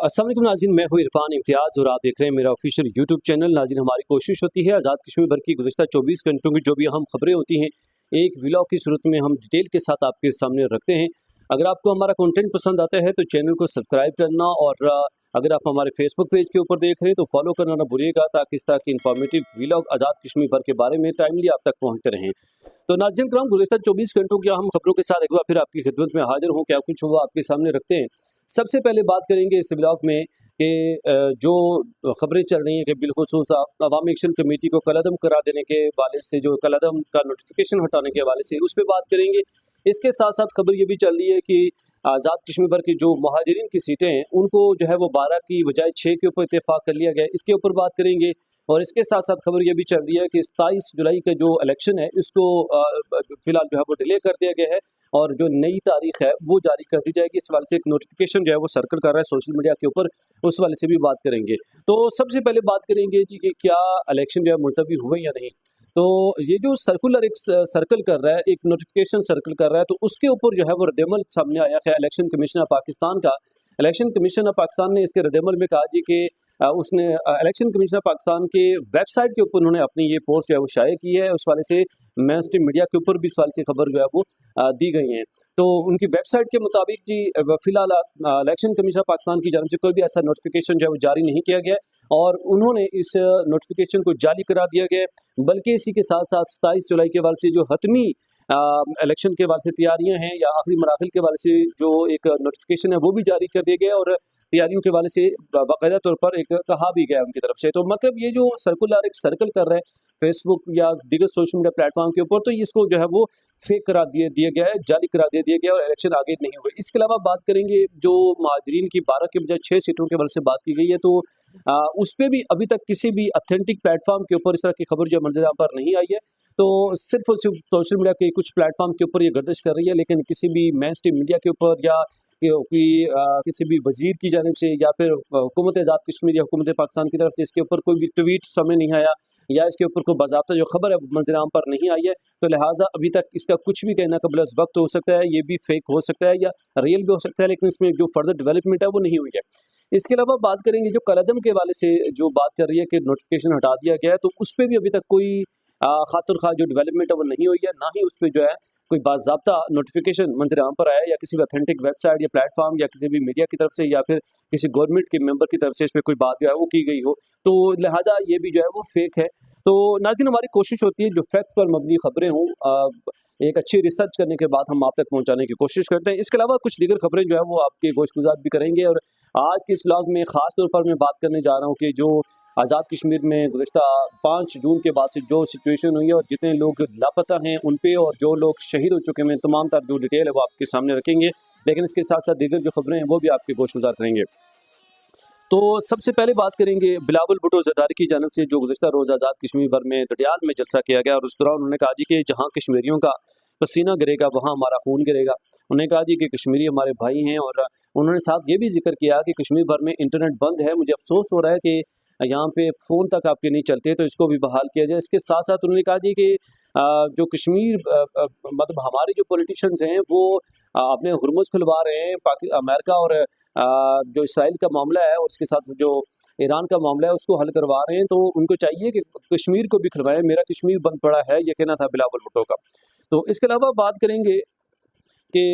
अस्सलाम वालेकुम नाज़रीन, मैं हूँ इरफान इम्तियाज़ और आप देख रहे हैं मेरा ऑफिशियल यूट्यूब चैनल। नाज़रीन, हमारी कोशिश होती है आज़ाद कश्मीर भर की गुज़िश्ता 24 घंटों की जो भी अहम खबरें होती हैं, एक व्लॉग की सूरत में हम डिटेल के साथ आपके सामने रखते हैं। अगर आपको हमारा कंटेंट पसंद आता है तो चैनल को सब्सक्राइब करना और अगर आप हमारे फेसबुक पेज के ऊपर देख रहे हैं तो फॉलो करना ना भूलिएगा, ताकि इस तरह की इन्फॉर्मेटिव व्लॉग आज़ाद कश्मीर भर के बारे में टाइमली आप तक पहुँचते रहें। तो नाज़रीन करम, गुज़िश्ता 24 घंटों की अहम खबरों के साथ एक बार फिर आपकी खिदमत में हाजिर हूँ। क्या कुछ हुआ आपके सामने रखते हैं। सबसे पहले बात करेंगे इस ब्लॉग में कि जो खबरें चल रही हैं कि बिलखुसूस अवामी एक्शन कमेटी को कलअदम करार देने के हवाले से, जो कलअदम का नोटिफिकेशन हटाने के हवाले से, उस पर बात करेंगे। इसके साथ साथ खबर ये भी चल रही है कि आज़ाद कश्मीर भर की जो महाजरीन की सीटें हैं उनको जो है वो 12 की बजाय 6 के ऊपर इत्तेफाक कर लिया गया है, इसके ऊपर बात करेंगे। और इसके साथ साथ खबर ये भी चल रही है कि 27 जुलाई का जो इलेक्शन है इसको फिलहाल जो है वो डिले कर दिया गया है और जो नई तारीख है वो जारी कर दी जाएगी। इस वाले से एक नोटिफिकेशन जो है वो सर्कल कर रहा है सोशल मीडिया के ऊपर, उस वाले से भी बात करेंगे। तो सबसे पहले बात करेंगे जी कि क्या इलेक्शन जो है मुलतवी हुए या नहीं। तो ये जो सर्कुलर एक सर्कल कर रहा है, एक नोटिफिकेशन सर्कल कर रहा है, तो उसके ऊपर जो है वो रद्दअमल सामने आया है इलेक्शन कमीशन ऑफ पाकिस्तान का। इलेक्शन कमीशन ऑफ पाकिस्तान ने इसके रद्दअमल में कहा जी कि उसने इलेक्शन कमीशन ऑफ पाकिस्तान के वेबसाइट के ऊपर उन्होंने अपनी ये पोस्ट जो है वो शाये की है। उस वाले से मेन स्ट्रीम मीडिया के ऊपर भी इस वाले से खबर जो है वो दी गई हैं। तो उनकी वेबसाइट के मुताबिक जी फिलहाल इलेक्शन कमीशन ऑफ पाकिस्तान की जानब से कोई भी ऐसा नोटिफिकेशन जो है वो जारी नहीं किया गया और उन्होंने इस नोटिफिकेशन को जाली करार दिया गया। बल्कि इसी के साथ साथ 27 जुलाई के हवाले से जो हतमी इलेक्शन के हवाले से तैयारियां हैं या आखिरी मराहल के हवाले से जो एक नोटिफिकेशन है वो भी जारी कर दिया गया और तैयारियों के हवाले से बाकायदा तौर पर एक कहा भी गया उनकी तरफ से। तो मतलब ये जो सर्कुलर एक सर्कल कर रहा है फेसबुक या दीगर सोशल मीडिया प्लेटफॉर्म के ऊपर, तो इसको जो है वो फेक करार दिया गया है, जाली करार दे दिया गया और इलेक्शन आगे नहीं हुए। इसके अलावा बात करेंगे जो महाजरीन की 12 के बजाय 6 सीटों के हवाले से बात की गई है, तो उस पर भी अभी तक किसी भी ऑथेंटिक प्लेटफॉर्म के ऊपर इस तरह की खबर जो मंजर पर नहीं आई है। तो सिर्फ और सिर्फ सोशल मीडिया के कुछ प्लेटफॉर्म के ऊपर ये गर्दिश कर रही है, लेकिन किसी भी मेन स्ट्रीम मीडिया के ऊपर या किसी भी वजीर की जानिब से या फिर हुकूमत आज़ाद कश्मीर या हुकूमत पाकिस्तान की तरफ से इसके ऊपर कोई भी ट्वीट सामने नहीं आया या इसके ऊपर कोई बाज़ाब्ता जो खबर है मंजर आम पर नहीं आई है। तो लिहाजा अभी तक इसका कुछ भी कहना कबल वक्त हो सकता है, ये भी फेक हो सकता है या रियल भी हो सकता है, लेकिन इसमें जो फर्दर डेवलपमेंट है वो नहीं हुई है। इसके अलावा बात करेंगे जो कलअदम के हवाले से जो बात कर रही है कि नोटिफिकेशन हटा दिया गया है, तो उस पर भी अभी तक कोई खातिर खा जो डेवलपमेंट है वो नहीं हुई है, ना ही उस पर जो है कोई बाज़ाब्ता नोटिफिकेशन मंजर आम पर आया या किसी भी ऑथेंटिक वेबसाइट या प्लेटफॉर्म या किसी भी मीडिया की तरफ से या फिर किसी गवर्नमेंट के मेंबर की तरफ से इस पर कोई बात जो है वो की गई हो। तो लिहाजा ये भी जो है वो फेक है। तो नाज़रीन, हमारी कोशिश होती है जो फैक्ट्स पर मबनी खबरें हों एक अच्छी रिसर्च करने के बाद हम आप तक पहुंचाने की कोशिश करते हैं। इसके अलावा कुछ दीगर खबरें जो है वो आपके गोशगुजार भी करेंगे और आज के इस व्लॉग में ख़ास तौर पर मैं बात करने जा रहा हूँ कि जो आज़ाद कश्मीर में गुज़िश्ता 5 जून के बाद से जो सिचुएशन हुई है और जितने लोग लापता हैं उन पे और जो लोग शहीद हो चुके हैं, तमाम तर जो डिटेल है वो आपके सामने रखेंगे। लेकिन इसके साथ साथ दीगर जो खबरें हैं वो भी आपके गोशगुजार करेंगे। तो सबसे पहले बात करेंगे बिलावल भुट्टो ज़रदारी की जानिब से जो गुज़िश्ता रोज़ आज़ाद कश्मीर भर में दटियाल में जलसा किया गया और उस दौरान उन्होंने कहा जी कि जहाँ कश्मीरियों का पसीना गिरेगा वहाँ हमारा खून गिरेगा। उन्होंने कहा जी कि कश्मीरी हमारे भाई हैं और उन्होंने साथ ये भी जिक्र किया कि कश्मीर भर में इंटरनेट बंद है, मुझे अफसोस हो रहा है कि यहाँ पे फ़ोन तक आपके नहीं चलते, तो इसको भी बहाल किया जाए। इसके साथ साथ उन्होंने कहा जी कि जो कश्मीर मतलब हमारे जो पॉलिटिशियंस हैं वो अपने हुरमुज़ खुलवा रहे हैं अमेरिका और जो इसराइल का मामला है और उसके साथ जो ईरान का मामला है उसको हल करवा रहे हैं, तो उनको चाहिए कि कश्मीर को भी खुलवाएं। मेरा कश्मीर बंद पड़ा है, ये कहना था बिलावल भुट्टो का। तो इसके अलावा बात करेंगे कि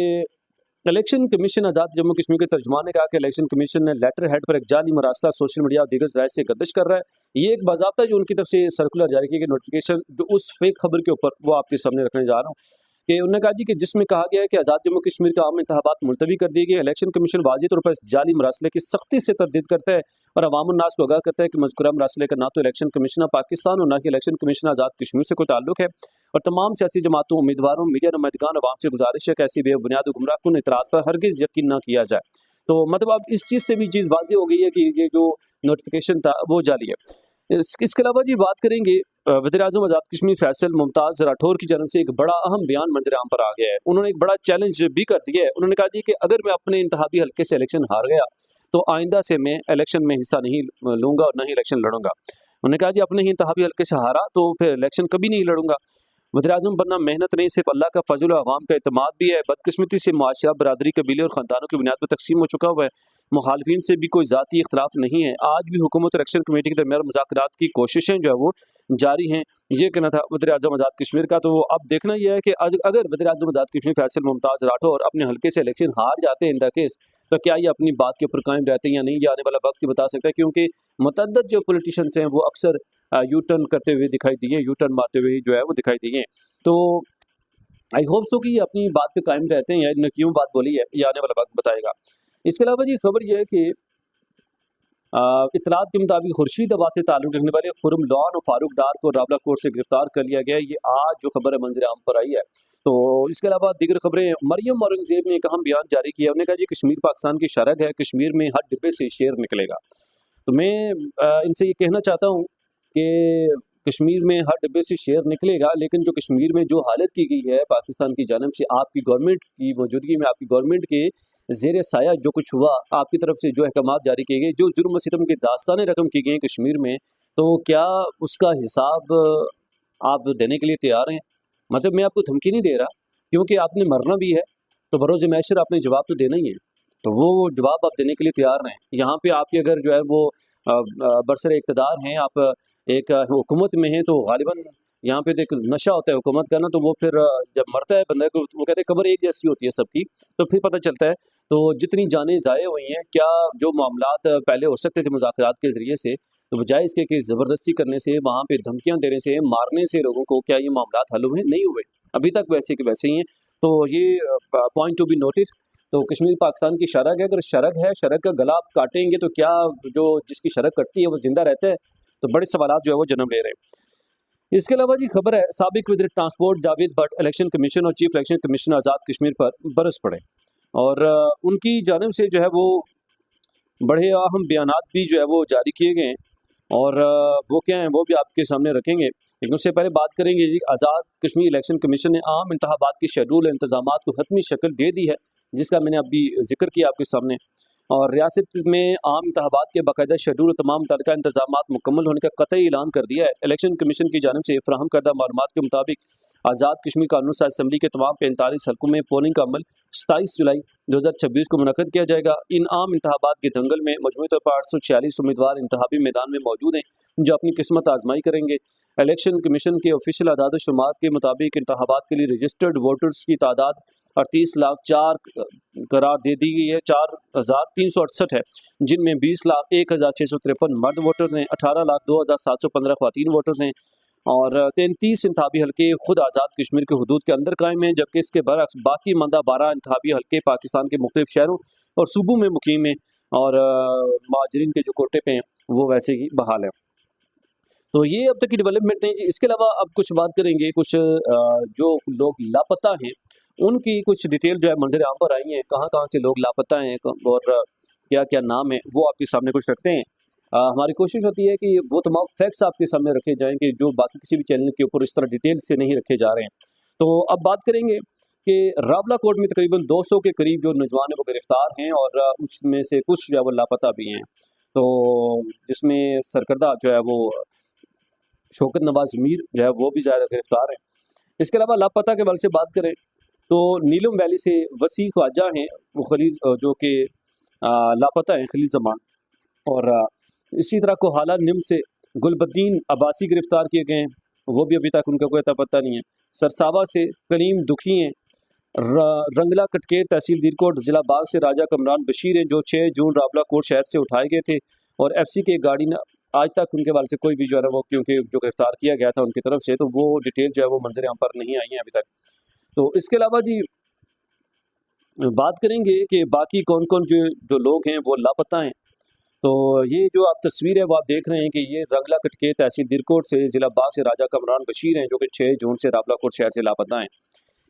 इलेक्शन कमीशन आज़ाद जम्मू कश्मीर के तर्जुमान ने कहा कि इलेक्शन कमीशन ने लेटर हेड पर एक जाली मरासला सोशल मीडिया और दीगर ज़राए से गर्दिश कर रहा है। ये एक बाज़ाब्ता जो उनकी तरफ से सर्कुलर जारी किया गया नोटिफिकेशन जो उस फेक खबर के ऊपर वो आपके सामने रखने जा रहा हूँ कि उन्होंने कहा जी कि जिसमें कहा गया है कि आज़ाद जम्मू कश्मीर का आम इंतखाबात मुलतवी कर दिए गए। इलेक्शन कमीशन वाज़ी तौर पर इस जाली मरासले की सख्ती से तरदीद करता है और अवामुन्नास को आगाह करता है कि मज़कूरा मरासले का ना तो इलेक्शन कमीशन ऑफ पाकिस्तान और ना कि इलेक्शन कमीशन आज़ाद कश्मीर से कोई ताल्लुक है और तमाम सियासी जमातों, उम्मीदवारों, मीडिया नुमाइंदगान अवाम से गुजारिश है कि ऐसी बेबुनियाद गुमराहकुन इतरात पर हरगिज़ यकीन न किया जाए। तो मतलब अब इस चीज़ से भी चीज़ वाज़ेह हो गई है कि ये जो नोटिफिकेशन था वो जाली है। इसके अलावा जी बात करेंगे वज़ीर-ए-आज़म आज़ाद कश्मीर फैसल मुमताज़ राठौर की जानब से एक बड़ा अहम बयान मंजर आम पर आ गया है। उन्होंने एक बड़ा चैलेंज भी कर दिया है। उन्होंने कहा जी कि अगर मैं अपने इंतखाबी हल्के से इलेक्शन हार गया तो आइंदा से मैं इलेक्शन में हिस्सा नहीं लूँगा और ना ही इलेक्शन लड़ूंगा। उन्होंने कहा जी अपने ही इंतखाबी हल्के से हारा तो फिर इलेक्शन कभी नहीं लड़ूंगा। वज़ीर-ए-आज़म बनना मेहनत नहीं, सिर्फ अल्लाह का फजल और अवाम का एतमाद भी है। बदकिस्मती से माशरा, बरादरी, कबीले और ख़ानदानों की बुनियाद पर तकसीम हो चुका हुआ है। मुखालिफिन से भी कोई ज़ाती इख्तिलाफ नहीं है। आज भी हुकूमत और एक्शन कमेटी के दरमियान मुज़ाकरात की कोशिशें जो है वो जारी हैं। ये कहना था वज़ीर-ए-आज़म आज़ाद कश्मीर का। तो अब देखना यह है कि आज अगर वज़ीर-ए-आज़म आज़ाद कश्मीर फैसल मुमताज़ राठौर अपने हल्के से इलेक्शन हार जाते हैं इन द केस, तो क्या ये अपनी बात के ऊपर कायम रहते हैं या नहीं, ये आने वाला वक्त ही बता सकता है। क्योंकि मुतअद्दिद जो पॉलिटिशियंस हैं वो अक्सर यू टर्न करते हुए दिखाई दिए, यू टर्न मारते हुए जो है वो दिखाई दिए। तो आई होप सो कि ये अपनी बात पे कायम रहते हैं या इन्होंने क्यों बात बोली है, ये आने वाला वक्त बताएगा। इसके अलावा जी खबर ये है कि इत्तलात के मुताबिक खुर्शीदाबाद से ताल्लुक़ रखने वाले खुर्रम लॉन और फारूक डार को रावला कोर्ट से गिरफ्तार कर लिया गया है। ये आज जो खबर है मंजर आम पर आई है। तो इसके अलावा दीगर खबरें, मरियम औरंगज़ेब ने एक अहम बयान जारी किया। उन्होंने कहा जी कश्मीर पाकिस्तान की शरग है, कश्मीर में हर डिब्बे से शेर निकलेगा। तो मैं इनसे ये कहना चाहता हूँ कि कश्मीर में हर डिब्बे से शेर निकलेगा, लेकिन जो कश्मीर में जो हालत की गई है पाकिस्तान की जानिब से, आपकी गवर्नमेंट की मौजूदगी में, आपकी गवर्नमेंट के ज़ेर साया जो कुछ हुआ, आपकी तरफ से जो अहकामात जारी किए गए, जो जुर्म सितम की दास्तानें रकम की गई कश्मीर में, तो क्या उसका हिसाब आप देने के लिए तैयार हैं? मतलब मैं आपको धमकी नहीं दे रहा, क्योंकि आपने मरना भी है, तो बरोज़ महशर आपने जवाब तो देना ही है। तो वो जवाब आप देने के लिए तैयार रहें। यहाँ पे आपके अगर जो है वो बरसर इक़्तिदार हैं, आप एक हुकूमत में हैं, तो ग़ालिबन यहाँ पे तो एक नशा होता है हुकूमत का ना, तो वो फिर जब मरता है बंदा को, वो कहते हैं कब्र एक जैसी होती है सबकी, तो फिर पता चलता है। तो जितनी जानें ज़ाये हुई हैं, क्या जो मामलात पहले हो सकते थे मुज़ाकरात के ज़रिए से, तो बजाय इसके कि ज़बरदस्ती करने से, वहाँ पे धमकियाँ देने से, मारने से लोगों को, क्या ये मामलात हल हुए? नहीं हुए। अभी तक वैसे के वैसे ही हैं। तो ये पॉइंट टू बी नोटिस। तो कश्मीर पाकिस्तान की शरग है, अगर शरग है, शरग का गला आप काटेंगे तो क्या जो जिसकी शरग कटती है वो ज़िंदा रहता है? तो बड़े सवालात जो है वो जन्म ले रहे हैं। इसके अलावा जी खबर है, साबिक वज़ीर transport Javed Bhatt election commission और chief election commissioner Azad Kashmir पर बरस पड़े और उनकी जानिब से जो है वो बड़े अहम बयानात भी जो है वो जारी किए गए हैं और वो क्या हैं वो भी आपके सामने रखेंगे। लेकिन उससे पहले बात करेंगे जी, आज़ाद कश्मीर इलेक्शन कमीशन ने आम इंतखाबात के शेड्यूल इंतजामात को हतमी शक्ल दे दी है, जिसका मैंने अभी जिक्र किया आपके सामने। और रियासत में आम इंतखाबात के बाकायदा शेड्यूल और तमाम मुतल्लिका इंतजामात मुकम्मल होने का कतई ऐलान कर दिया है। इलेक्शन कमीशन की जानिब से फराहम करदा मालूमात के मुताबिक आज़ाद कश्मीर कानून साज असम्बली के तमाम 45 हल्कों में पोलिंग का अमल 27 जुलाई 2026 को मुनक़्क़द किया जाएगा। इन आम इंतखाबात के दंगल में मजमूई तौर पर 846 उम्मीदवार इंतखाबी मैदान में मौजूद हैं, जो अपनी किस्मत आजमाई करेंगे। इलेक्शन कमीशन के ऑफिशियल आदाद शुमार के मुताबिक इंतखाबात के लिए रजिस्टर्ड वोटर्स की तादाद 38,04,000 करार दे दी गई है, 4,368 है, जिनमें 20,01,653 मर्द वोटर्स हैं, 18,02,715 ख़वातीन वोटर्स हैं और 33 इंतखाबी हल्के खुद आज़ाद कश्मीर के हदूद के अंदर कायम हैं, जबकि इसके बरअक्स बाकी मानदा 12 इंतखाबी हल्के पाकिस्तान के मुख्तलिफ शहरों और सूबों में मुकीम हैं और महाजरीन के जो कोटे पे हैं वो वैसे ही बहाल हैं। तो ये अब तक की डेवलपमेंट नहीं जी। इसके अलावा अब कुछ बात करेंगे, कुछ जो लोग लापता हैं उनकी कुछ डिटेल जो है मंजर आम पर आई हैं, कहाँ-कहाँ से लोग लापता हैं और क्या-क्या नाम है वो आपके सामने कुछ रखते हैं। हमारी कोशिश होती है कि वो तमाम फैक्ट्स आपके सामने रखे जाएँ कि जो बाकी किसी भी चैनल के ऊपर इस तरह डिटेल से नहीं रखे जा रहे हैं। तो अब बात करेंगे कि रावला कोर्ट में तकरीबन 200 के करीब जो नौजवान हैं वो गिरफ्तार हैं और उसमें से कुछ जो है वो लापता भी हैं। तो जिसमें सरकर्दा जो है वो शौकत नवाज़ मीर जो है वो भी ज़ाहिर गिरफ्तार हैं। इसके अलावा लापता के हवाले से बात करें तो नीलम वैली से वसी ख्वाजा हैं, वो खलील जो कि लापता हैं, खलील ज़मान। और इसी तरह कोहाला निम से गुलबद्दीन अब्बासी गिरफ्तार किए गए हैं, वो भी अभी तक उनका कोई अता पता नहीं है। सरसावा से करीम दुखी हैं। रंगला कटकेर तहसील दीरकोट ज़िला बाग से राजा कमरान बशीर हैं, जो 6 जून रावला कोट शहर से उठाए गए थे और एफसी के गाड़ी न आज तक उनके हवाले से कोई भी जो है ना वो, क्योंकि जो गिरफ्तार किया गया था उनकी तरफ से, तो वो डिटेल जो है वो मंजर आम पर नहीं आई है अभी तक। तो इसके अलावा जी बात करेंगे कि बाकी कौन-कौन जो जो लोग हैं वो लापता हैं। तो ये जो आप तस्वीर है वो आप देख रहे हैं कि ये रंगला कटकेर तहसील दीरकोट से ज़िला बाग से राजा कमरान बशीर हैं, जो कि 6 जून से रावलाकोट शहर से लापता हैं।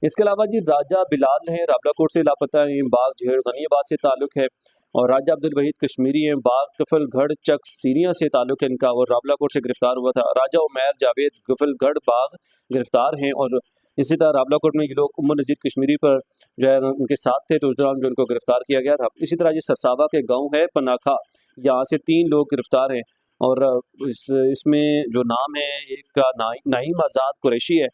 इसके अलावा जी राजा बिलाल हैं, रावलाकोट से लापता हैं, बाग झेड़ गनियाबाद से ताल्लुक़ है और राजा अब्दुल वहीद कश्मीरी हैं, बाग गफलगढ़ चक सीरिया से ताल्लुक़ है इनका और रावलाकोट से गिरफ्तार हुआ था। राजा उमैर जावेद गफलगढ़ बाग गिरफ्तार हैं और इसी तरह रावलाकोट में ये लोग उमर नज़ीर कश्मीरी पर जो है उनके साथ थे, तो उस दौरान जो उनको गिरफ्तार किया गया था। इसी तरह ये सरसावा के गाँव है पनाखा, यहाँ से 3 लोग गिरफ्तार हैं और इसमें जो नाम है एक का नाईम आज़ाद कुरैशी है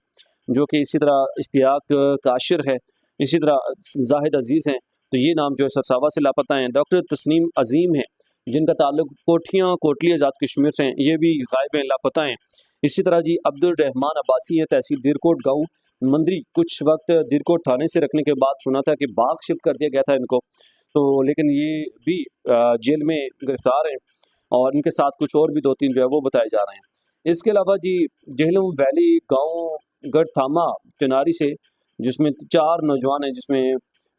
जो कि इसी तरह इश्तियाक काशिर है, इसी तरह जाहिद अजीज़ हैं, तो ये नाम जो है सरसावा से लापता हैं। डॉक्टर तस्नीम अजीम हैं, जिनका ताल्लुक कोटली आज़ाद कश्मीर से हैं, ये भी गायब हैं, लापता हैं। इसी तरह जी अब्दुल रहमान अब्बासी हैं, तहसील दीरकोट गाँव मंदरी, कुछ वक्त दीरकोट थाने से रखने के बाद सुना था कि बाग शिफ्ट कर दिया गया था इनको, तो लेकिन ये भी जेल में गिरफ्तार हैं और इनके साथ कुछ और भी 2-3 जो है वो बताए जा रहे हैं। इसके अलावा जी जेहलम वैली गाँव गढ़थामा चिनारी से, जिसमें 4 नौजवान हैं, जिसमें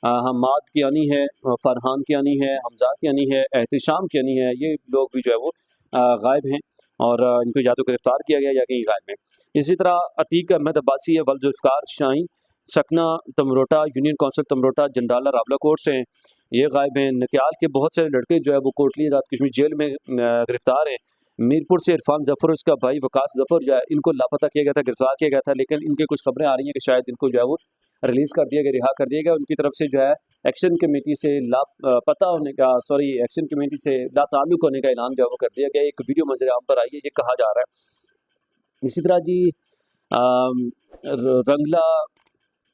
हम्माद कियानी है, फरहान कियानी है, हमज़ा कियानी है, एहतिशाम कियानी है, ये लोग भी जो है वो गायब हैं और इनको या तो गिरफ्तार किया गया या कहीं गायब हैं। इसी तरह अतीक अहमद अब्बासी है, वल्जुल्फ़कार शाहीन सकना तमरोटा यूनियन काउंसिल तमरोटा जंडाला रावलाकोट से हैं, ये गायब हैं। नक्याल के बहुत सारे लड़के जो है वो कोटली आज़ाद कश्मीर जेल में गिरफ्तार हैं। मीरपुर से इरफान ज़फ़र, उसका भाई वकास ज़फ़र जो है, इनको लापता किया गया था, गिरफ्तार किया गया था, लेकिन इनके कुछ खबरें आ रही हैं कि शायद इनको जो है वो रिलीज़ कर दिया गया, रिहा कर दिया गया। उनकी तरफ से जो है एक्शन कमेटी से लापता होने का एक्शन कमेटी से लाताल्लुक़ होने का ऐलान जो है वो कर दिया गया। एक वीडियो मंजर आम पर आई है, ये कहा जा रहा है। इसी तरह जी रंगला,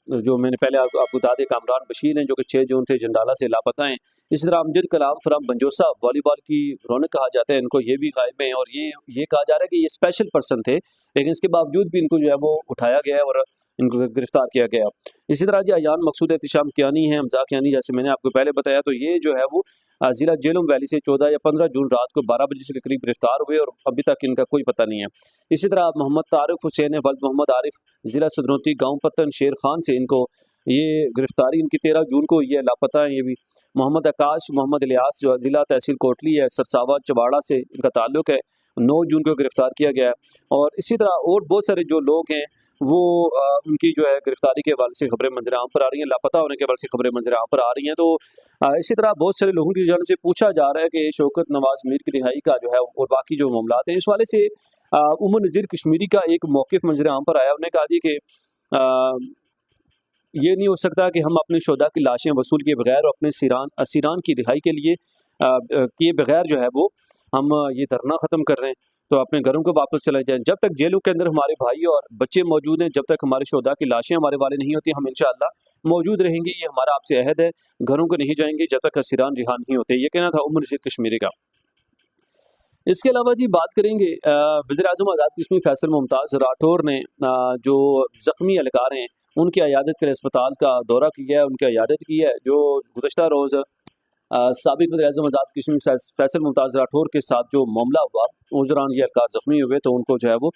जो मैंने पहले आपको बता दें, कामरान बशीर हैं, जो कि 6 जून से जंडाला से लापता हैं। इसी तरह अमजद कलाम फ्राम बंजोसा, वॉलीबॉल की रौनक कहा जाता है इनको, ये भी गायब हैं और ये कहा जा रहा है कि ये स्पेशल पर्सन थे, लेकिन इसके बावजूद भी इनको जो है वो उठाया गया है और इनको गिरफ्तार किया गया। इसी तरह जी अयान मकसूद एहतिशाम कियानी हैं, हमज़ा कियानी, जैसे मैंने आपको पहले बताया, तो ये जो है वो ज़िला जेहलम वैली से 14 या 15 जून रात को 12 बजे के करीब गिरफ्तार हुए और अभी तक इनका कोई पता नहीं है। इसी तरह मोहम्मद तारिक हुसैन वल्द मोहम्मद आरिफ, ज़िला सदरौती गाँव पत्तन शेर खान से इनको ये गिरफ्तारी इनकी 13 जून को ये लापता हैं। ये भी मोहम्मद आकाश मोहम्मद इलियास जो ज़िला तहसील कोटली है, सरसावा चवाड़ा से इनका ताल्लुक है, 9 जून को गिरफ्तार किया गया है। और इसी तरह और बहुत सारे जो लोग हैं वो उनकी जो है गिरफ्तारी के हवाले से खबरें मंजर आम पर आ रही हैं, लापता होने के हवाले से खबरें मंजर आम पर आ रही हैं। तो इसी तरह बहुत सारे लोगों की जानिब से पूछा जा रहा है कि शौकत नवाज़ मीर की रिहाई का जो है और बाकी जो मामलात हैं, इस हवाले से उमर नज़ीर कश्मीरी का एक मौक़िफ़ मंजर आम पर आया। उन्होंने कहा जी कि ये नहीं हो सकता कि हम अपने शोधा की लाशें वसूल किए बगैर और अपने असीरान की रिहाई के लिए किए बगैर जो है वो हम ये धरना ख़त्म कर दें, तो अपने घरों को वापस चले जाएँ। जब तक जेलों के अंदर हमारे भाई और बच्चे मौजूद हैं, जब तक हमारे शोधा की लाशें हमारे वाले नहीं होती, हम इंशाअल्लाह मौजूद रहेंगे। ये हमारा आपसे अहद है, घरों को नहीं जाएंगे जब तक असीरान रिहा नहीं होते। ये कहना था उमर नज़ीर कश्मीरी का। इसके अलावा जी बात करेंगे वज़ीर-ए-आज़म आज़ाद कश्मीर फैसल मुमताज़ राठौर ने जो ज़ख्मी एहलकार हैं उनकी इयादत के लिए अस्पताल का दौरा किया है, उनकी इयादत की है। जो गुज़श्ता रोज़ साबिक़ वज़ीर-ए-आज़म आज़ाद कश्मीर फैसल मुमताज़ राठौर के साथ जो मामला हुआ, उस दौरान ये एहलकार ज़ख्मी हुए, तो उनको जो है वो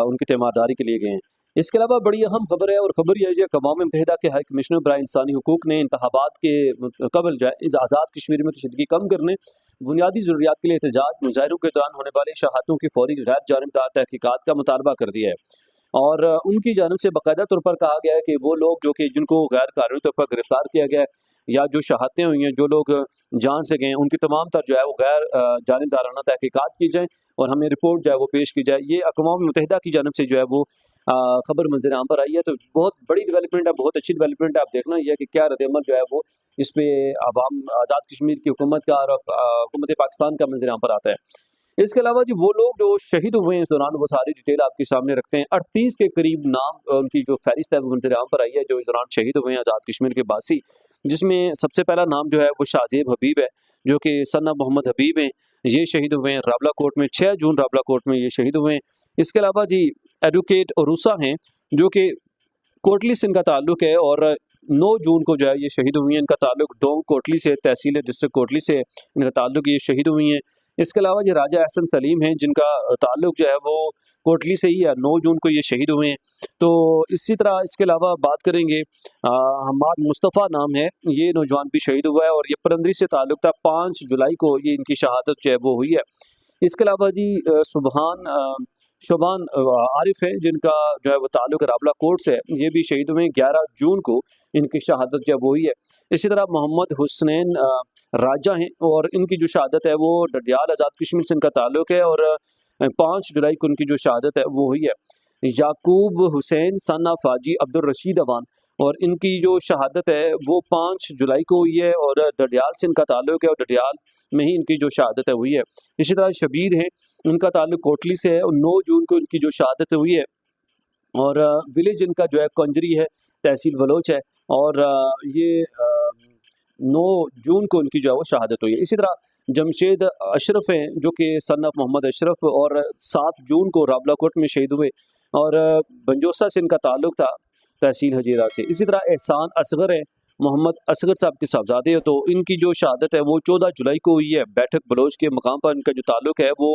उनकी तीमारदारी के लिए गए हैं। इसके अलावा बड़ी अहम खबर है और खबर यह है कि अक़वाम मुत्तहिदा के हाई कमिश्नर बराए इंसानी हुकूक ने इंतखाबात के कबल जो है इस आज़ाद कश्मीर में तशद्दुद कम करने, बुनियादी ज़रूरियात के लिए एहतजाज, मुज़ाहरों के दौरान होने वाली शहादतों की फौरी गैर जानिबदार तहकीकात का मुतालबा कर दिया है। और उनकी जानिब से बाकायदा तौर पर कहा गया है कि वो लोग जो कि जिनको गैर कानूनी तौर पर गिरफ्तार किया गया है या जो शहादतें हुई हैं, जो लोग जान से गए हैं, उनकी तमाम तर जो है वो गैर जानिबदाराना तहकीकात की जाएँ और हमें रिपोर्ट जो है वो पेश की जाए। ये अक़वाम मुत्तहिदा की जानिब से जो है वो खबर मंज़र आम पर आई है। तो बहुत बड़ी डेवलपमेंट है, बहुत अच्छी डेवलपमेंट है। आप देखना ये है कि क्या रद्द-ए-अमल जो है वो इस पे अवाम आज़ाद कश्मीर की हुकूमत का और हुकूमत पाकिस्तान का मंज़र आम पर आता है। इसके अलावा जी वो लोग जो शहीद हुए हैं इस दौरान, वो सारी डिटेल आपके सामने रखते हैं। 38 के करीब नाम उनकी जो फ़हरिस्त है वो मंज़र आम पर आई है, जो इस दौरान शहीद हुए हैं आज़ाद कश्मीर के बासी। जिसमें सबसे पहला नाम जो है वो शाहज़ेब हबीब है, जो कि सन ऑफ मोहम्मद हबीब हैं। ये शहीद हुए हैं रावलाकोट में, 6 जून रावलाकोट में ये शहीद हुए हैं। इसके अलावा जी एडवोकेट उरूसा हैं, जो कि कोटली से इनका ताल्लुक है और 9 जून को जो है ये शहीद हुई हैं। इनका ताल्लुक डोंग कोटली से, तहसील डिस्ट्रिक्ट कोटली से इनका ताल्लुक, ये शहीद हुई हैं। इसके अलावा ये राजा एहसन सलीम हैं, जिनका ताल्लुक जो है वो कोटली से ही है, 9 जून को ये शहीद हुए हैं। तो इसी तरह इसके अलावा बात करेंगे हम्माद मुस्तफ़ा नाम है, ये नौजवान भी शहीद हुआ है और ये परंदरी से ताल्लुक था। 5 जुलाई को ये इनकी शहादत जो है वो हुई है। इसके अलावा जी शोबान आरिफ हैं, जिनका जो है वो ताल्लुक रावलाकोट से है, ये भी शहीद हुए हैं। 11 जून को इनकी शहादत जो है वो हुई है। इसी तरह मोहम्मद हुसैन राजा हैं और इनकी जो शहादत है वो डडियाल आज़ाद कश्मीर से इनका ताल्लुक है और 5 जुलाई को उनकी जो शहादत है वो हुई है। याकूब हुसैन सन ऑफ हाजी अब्दुल रशीद अवान, और इनकी जो शहादत है वो 5 जुलाई को हुई है और डडियाल से इनका ताल्लुक है और डडियाल में ही इनकी जो शहादत है हुई है। इसी तरह शबीर हैं, उनका ताल्लुक कोटली से है और 9 जून को इनकी जो शहादत हुई है और विलेज इनका जो है कंजरी है, तहसील बलोच है। और ये 9 जून को इनकी जो है वो शहादत हुई है। इसी तरह जमशेद अशरफ हैं जो कि सन ऑफ मोहम्मद अशरफ, और 7 जून को रावलाकोट में शहीद हुए, और बंजोसा से इनका ताल्लुक था, तहसील हजीरा से। इसी तरह एहसान असगर हैं, मोहम्मद असगर साहब के साहबजादे हैं, तो इनकी जो शहादत है वो 14 जुलाई को हुई है। बैठक बलोच के मकाम पर इनका जो ताल्लुक है वो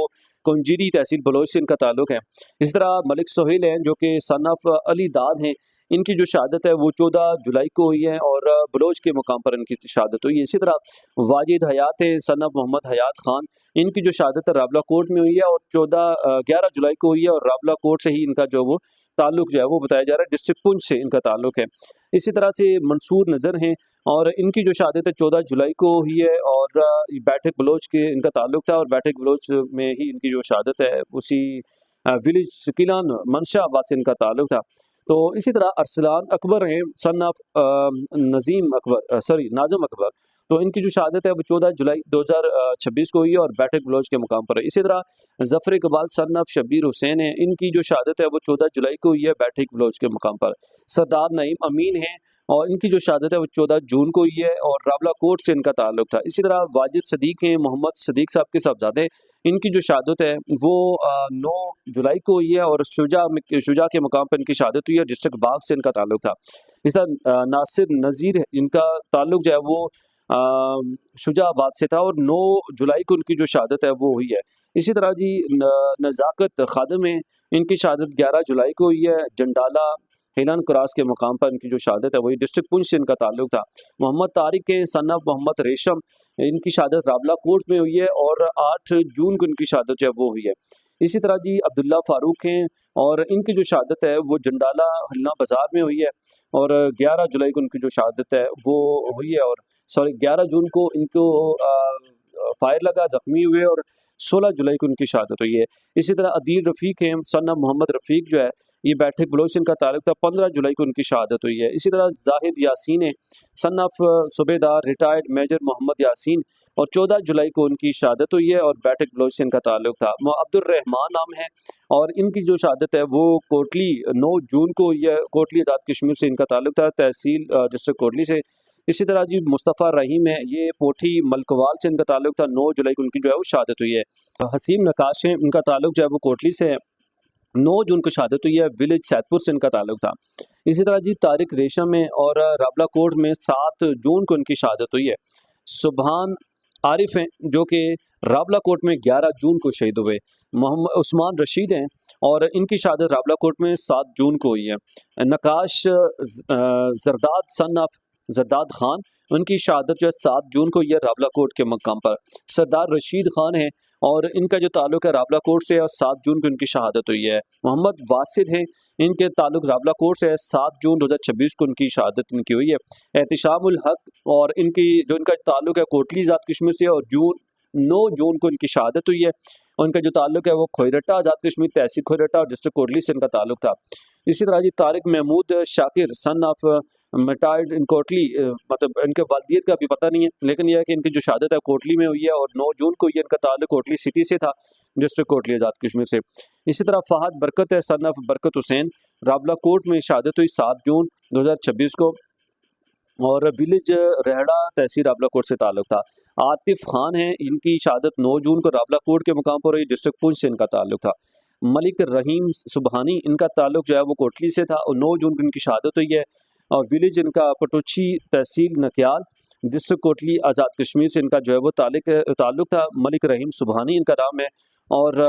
कंजीरी तहसील बलोच से इनका ताल्लुक है। इसी तरह मलिक सोहेल हैं जो कि सन ऑफ अली दाद हैं, इनकी जो शहादत है वो 14 जुलाई को हुई है, और बलोच के मुकाम पर इनकी शहादत हुई है। इसी तरह वाजिद हयात हैं, सन ऑफ मोहम्मद हयात खान, इनकी जो शहादत है रावलाकोट में हुई है, और 11 जुलाई को हुई है, और रावलाकोट से ही इनका जो वो ताल्लुक जो है वो बताया जा रहा है, डिस्ट्रिक्ट पुंछ से इनका ताल्लुक है। इसी तरह से मंसूर नज़र हैं, और इनकी जो शहादत है 14 जुलाई को हुई है, और बैठक बलोच के इनका ताल्लुक था, और बैठक बलोच में ही इनकी जो शहादत है उसी विलेज सकीलान मनशाबाद से इनका ताल्लुक था। तो इसी तरह अरसलान अकबर हैं, son of Nazeem Akbar, sorry Nazam Akbar, तो इनकी जो शहादत है वो 14 जुलाई 2026 को हुई है, और बैठक बलोच के मुकाम पर है। इसी तरह ज़फ़र इकबाल सन ऑफ शब्बीर हुसैन है, इनकी जो शहादत है वो 14 जुलाई को हुई है, बैठक बलोच के मुकाम पर। सरदार नईम अमीन हैं, और इनकी जो शहादत है वो 14 जून को हुई है, और रावलाकोट से इनका ताल्लुक था। इसी तरह वाजिद सदीक हैं, मोहम्मद सदीक साहब के साहबजादे, इनकी जो शहादत है वो 9 जुलाई को हुई है, और शुजा के मुकाम पर इनकी शहादत हुई है, डिस्ट्रिक्ट बाग से इनका ताल्लुक था। इस तरह नासिर नज़ीर है, इनका ताल्लुक जो है वो शुजाबाद से था, और 9 जुलाई को उनकी जो शहादत है वो हुई है। इसी तरह जी नज़ाकत खादम है, इनकी शहादत 11 जुलाई को हुई है, जंडाला हेलन क्रॉस के मुकाम पर इनकी जो शहादत है वही डिस्ट्रिक्ट पुंछ से इनका ताल्लुक था। मोहम्मद तारिक के सन ऑफ मोहम्मद रेशम, इनकी शहादत रावलाकोट में हुई है, और 8 जून को इनकी शहादत जो है वो हुई है। इसी तरह जी अब्दुल्ला फारूक हैं, और इनकी जो शहादत है वो जंडाला हलना बाजार में हुई है, और 11 जुलाई को इनकी जो शहादत है वो हुई है, और सॉरी 11 जून को इनको फायर लगा, जख्मी हुए, और 16 जुलाई को उनकी शहादत हुई है। इसी तरह अदील रफ़ीक हैं, सन ऑफ मोहम्मद रफ़ीक जो है ये बैठक बलोच इनका ताल्लुक था, 15 जुलाई को उनकी शहादत हुई है। इसी तरह जाहिद यासीन है, सन ऑफ सूबेदार रिटायर्ड मेजर मोहम्मद यासीन, और 14 जुलाई को उनकी शहादत हुई है, और बैठक बलोच से इनका ताल्लुक था। अब्दुल रहमान नाम है, और इनकी जो शहादत है वो कोटली 9 जून को हुई है, कोटली आज़ाद कश्मीर से इनका ताल्लुक था, तहसील डिस्ट्रिक्ट कोटली से। इसी तरह जी मुस्तफ़ा रहीम है, ये पोठी मलकवाल से इनका ताल्लुक था, 9 जुलाई को उनकी जो है वो शहादत हुई है। हसीम नकाश है, इनका ताल्लुक जो है वो कोटली से है, 9 जून को शहादत हुई है, विलेज सैदपुर से इनका ताल्लुक था। इसी तरह जी तारिक रेशम है, और रावलाकोट में 7 जून को इनकी शहादत हुई है। सुबहान आरिफ हैं जो कि रावलाकोट में 11 जून को शहीद हुए। मोहम्मद उस्मान रशीद हैं, और इनकी शहादत रावलाकोट में 7 जून को हुई है। नकाश जरदाद सन ऑफ जरदाद खान, उनकी शहादत जो है 7 जून को हुई है, रावलाकोट के मकाम पर। सरदार रशीद खान हैं, और इनका जो ताल्लुक है रावलाकोट से है, और 7 जून को इनकी शहादत हुई है। मोहम्मद वासिद हैं, इनके ताल्लुक रावलाकोट से है, 7 जून 2026 को उनकी शहादत इनकी हुई है। एहतिशामुल हक, और इनकी जो इनका ताल्लुक है कोटली आज़ाद कश्मीर से, और 9 जून को इनकी शहादत हुई है। उनका जो ताल्लुक है वो खोयरट्टा आज़ाद कश्मीर तहसील खोयरट्टा और डिस्ट्रिक्ट कोटली से इनका ताल्लुक था। इसी तरह जी तारिक महमूद शाकिर सन ऑफ मेटाइड इन कोटली, मतलब इनके वालिदियत का भी पता नहीं है, लेकिन यह है कि इनकी जो शहादत है कोटली में हुई है, और 9 जून को ये इनका ताल्लुक कोटली सिटी से था, डिस्ट्रिक्ट कोटली आज़ाद कश्मीर से। इसी तरह फहद बरकत है, सन ऑफ बरकत हुसैन, रावलाकोट में शहादत हुई 7 जून 2026 को, और विलेज रेहड़ा तहसील रावलाकोट से ताल्लुक था। आतिफ खान हैं, इनकी शहादत 9 जून को रावलाकोट के मुकाम पर हुई, डिस्ट्रिक्ट पुंछ से इनका ताल्लुक था। मलिक रहीम सुबहानी, इनका ताल्लुक जो है वो कोटली से था, और 9 जून को इनकी शहादत हुई है, और विलेज इनका पटुची तहसील नकियाल डिस्ट्रिक्ट कोटली आज़ाद कश्मीर से इनका जो है वो ताल्लुक था। मलिक रहीम सुबहानी इनका नाम है, और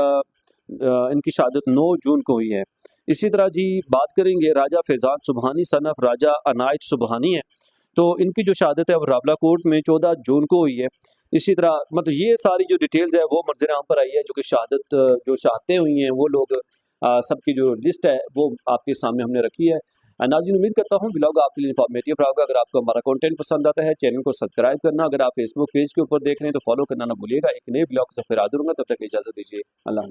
इनकी शहादत 9 जून को हुई है। इसी तरह जी बात करेंगे राजा फैज़ान सुबहानी सन ऑफ राजा अनायत सुबहानी है, तो इनकी जो शहादत है वो रावलाकोट में 14 जून को हुई है। इसी तरह मतलब ये सारी जो डिटेल्स है वो मंजर आम पर आई है, जो कि शहादत जो शहादतें हुई हैं वो लोग सबकी जो लिस्ट है वो आपके सामने हमने रखी है। नाज़रीन, उम्मीद करता हूँ ब्लॉग आपके लिए इन्फॉर्मेटिव रहा होगा। अगर आपको हमारा कंटेंट पसंद आता है, चैनल को सब्सक्राइब करना, अगर आप फेसबुक पेज के ऊपर देख रहे हैं तो फॉलो करना ना भूलिएगा। एक नए ब्लॉग से फिर हाजिर होऊंगा, तब तक इजाज़त दीजिए। अल्लाह।